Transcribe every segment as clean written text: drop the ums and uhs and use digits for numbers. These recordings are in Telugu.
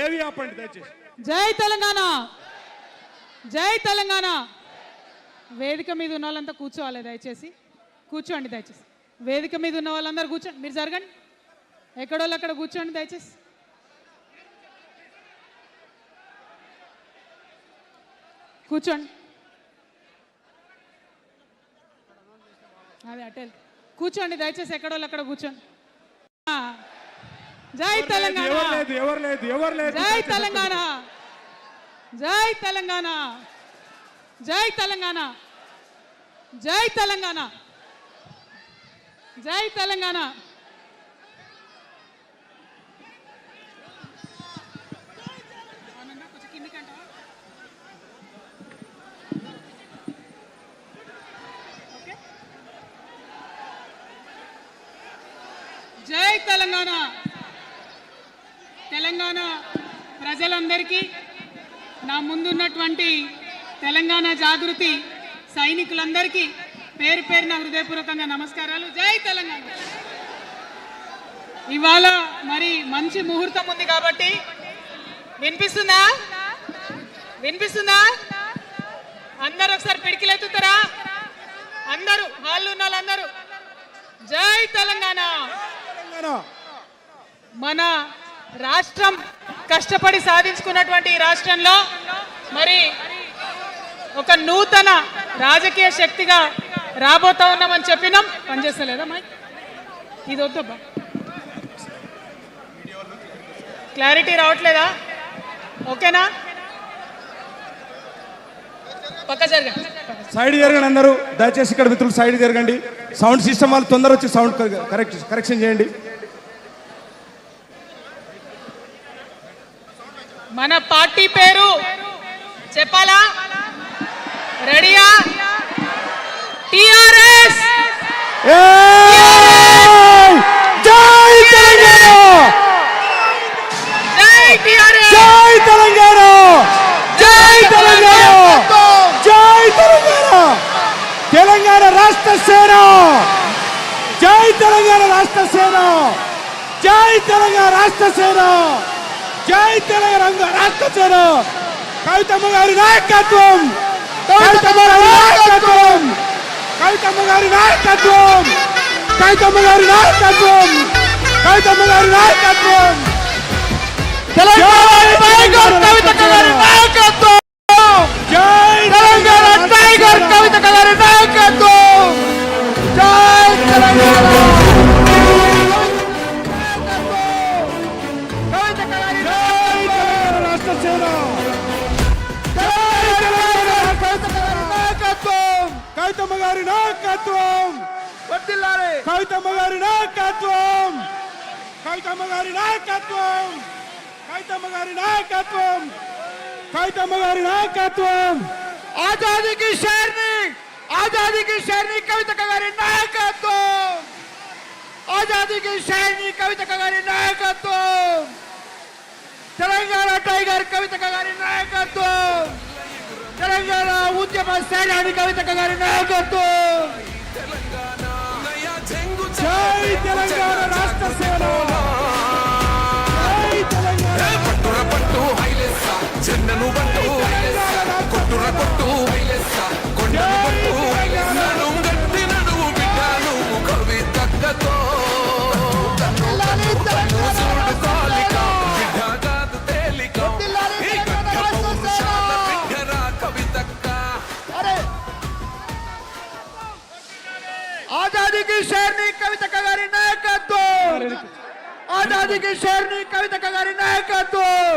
ఏవి ఆపండి దయచేసి. జై తెలంగాణ, జై తెలంగాణ. వేదిక మీద ఉన్న వాళ్ళంతా కూర్చోవాలి దయచేసి, కూర్చోండి దయచేసి. వేదిక మీద ఉన్న వాళ్ళందరూ కూర్చోండి, మీరు జరగండి, ఎక్కడోళ్ళు అక్కడ కూర్చోండి దయచేసి. కూర్చోండి, అదే అటెల్ కూర్చోండి దయచేసి, ఎక్కడోళ్ళు అక్కడ కూర్చోండి. జై తెలంగాణ, జై తెలంగాణ, జై తెలంగాణ, జై తెలంగాణ, జై తెలంగాణ, జై తెలంగాణ. జై తెలంగాణ. తెలంగాణ ప్రజలందరికీ, నా ముందున్నటువంటి తెలంగాణ జాగృతి సైనికులందరికీ పేరు పేరున హృదయపూర్వకంగా నమస్కారాలు. జై తెలంగాణ. ఇవాళ మరి మంచి ముహూర్తం ఉంది కాబట్టి వినిపిస్తుందా? వినిపిస్తుందా? అందరూ ఒకసారి పిడికిలెత్తుతారా? అందరూ హాల్లో ఉన్న వాళ్ళందరూ జై తెలంగాణ. మన రాష్ట్రం కష్టపడి సాధించుకున్నటువంటి ఈ రాష్ట్రంలో మరి ఒక నూతన రాజకీయ శక్తిగా రాబోతా ఉన్నామని చెప్పినాం. పనిచేస్తలేదా మైక్? ఇది వద్దబ్బా, క్లారిటీ రావట్లేదా? ఓకేనా? పక్క జరగండి, సైడ్ జరగండి అందరూ దయచేసి. ఇక్కడ మిత్రులు సైడ్ జరగండి. సౌండ్ సిస్టమ్ వాళ్ళు తొందర వచ్చి సౌండ్ కరెక్షన్ చేయండి. మన పార్టీ పేరు చెప్పాలా? రెడీయా? టిఆర్ఎస్. జై తెలంగాణ, జై టిఆర్ఎస్, జై తెలంగాణ, జై తెలంగాణ, జై తెలంగాణ. తెలంగాణ రాష్ట్ర సేన, జై తెలంగాణ రాష్ట్ర సేన, జై తెలంగాణ రాష్ట్ర సేన, జై తెలంగాణ రాష్ట్ర సేన. కవితమ్మ గారి నాయకత్వం, కవితమ్మ గారి నాయకత్వం, కవితమ్మ గారి నాయకత్వం, కవితమ్మ గారి నాయకత్వం, కవితమ్మ గారి నాయకత్వం. తెలంగాణ టైగర్ కవితమ్మ గారి నాయకత్వం, జై తెలంగాణ టైగర్ కవితమ్మ గారి నాయకత్వం, జై తెలంగాణ. కవితమ్మ గారి నాయకత్వం, కవితమ్మ గారి నాయకత్వం, కవితమ్మ గారి నాయకత్వం, కవితమ్మ గారి నాయకత్వం, కవితమ్మ గారి నాయకత్వం. ఆజాదీకి షేర్ని, ఆజాదీకి షేర్ని కవితమ్మ గారి నాయకత్వం, ఆజాదీకి షేర్ని కవితమ్మ గారి నాయకత్వం. తెలంగాణ టైగర్ కవితమ్మ గారి నాయకత్వం, తెలంగాణ ఉద్యమ సేనాని కవితమ్మ గారి నాయకత్వం. జై తెలంగాణ రాష్ట్ర సేన, జై తెలంగాణ. పట్టుర పట్టు హైలెస్స, చెన్నను పట్టు కొట్టుర కొట్టు కొండను పట్టు నడు గట్టి నడువు బిడ్డను కవితక్కతో చూడు కాలిక బిడ్డ కాదు తేలిక ఈ గడ్డ పౌరుషాల బిడ్డరా కవితక్క. ఆజాదీకి షేర్ని కవితమ్మ గారి నాయకత్వం, ఆజాదీకి షేర్ని కవితమ్మ గారి నాయకత్వం.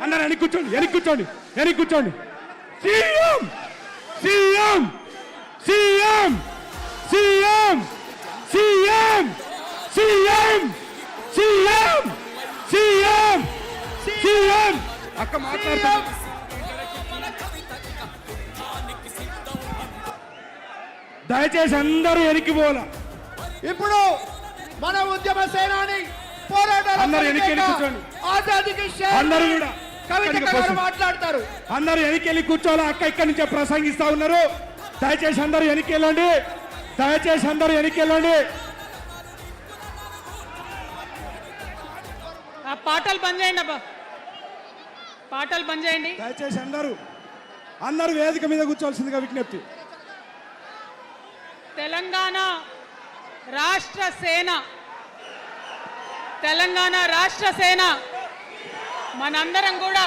అందరూ వెనక్కి కూర్చోండి, వెనక్కి కూర్చోండి, వెనక్కి కూర్చోండి. CM, CM, CM, CM, CM, CM, CM, CM, CM. అక్క మాట్లాడతా. దయచేసి అందరూ వెనక్కి పోలా. ఇప్పుడు మన ఉద్యమ సేనాని పోరాటాల అందరూ వెనక్కి వెళ్ళి కూర్చోండి. ఆజాదీకి అందరూ షేర్ని కూడా కవితమ్మ గారు మాట్లాడతారు. అందరూ వెనక్కి వెళ్ళి కూర్చోవాలి. అక్క ఇక్కడి నుంచే ప్రసంగిస్తా ఉన్నారు. దయచేసి అందరూ వెనక్కి వెళ్ళండి. దయచేసి అందరూ వెనక్కి వెళ్ళండి. ఆ పాటలు బంద్ చేయండి అబ్బా, పాటలు బంద్ చేయండి. దయచేసి అందరూ వేదిక మీద కూర్చోవలసిందిగా విజ్ఞప్తి. తెలంగాణ రాష్ట్ర సేన, తెలంగాణ రాష్ట్ర సేన మనందరం కూడా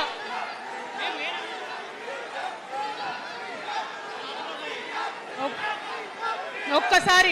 ఒక్కసారి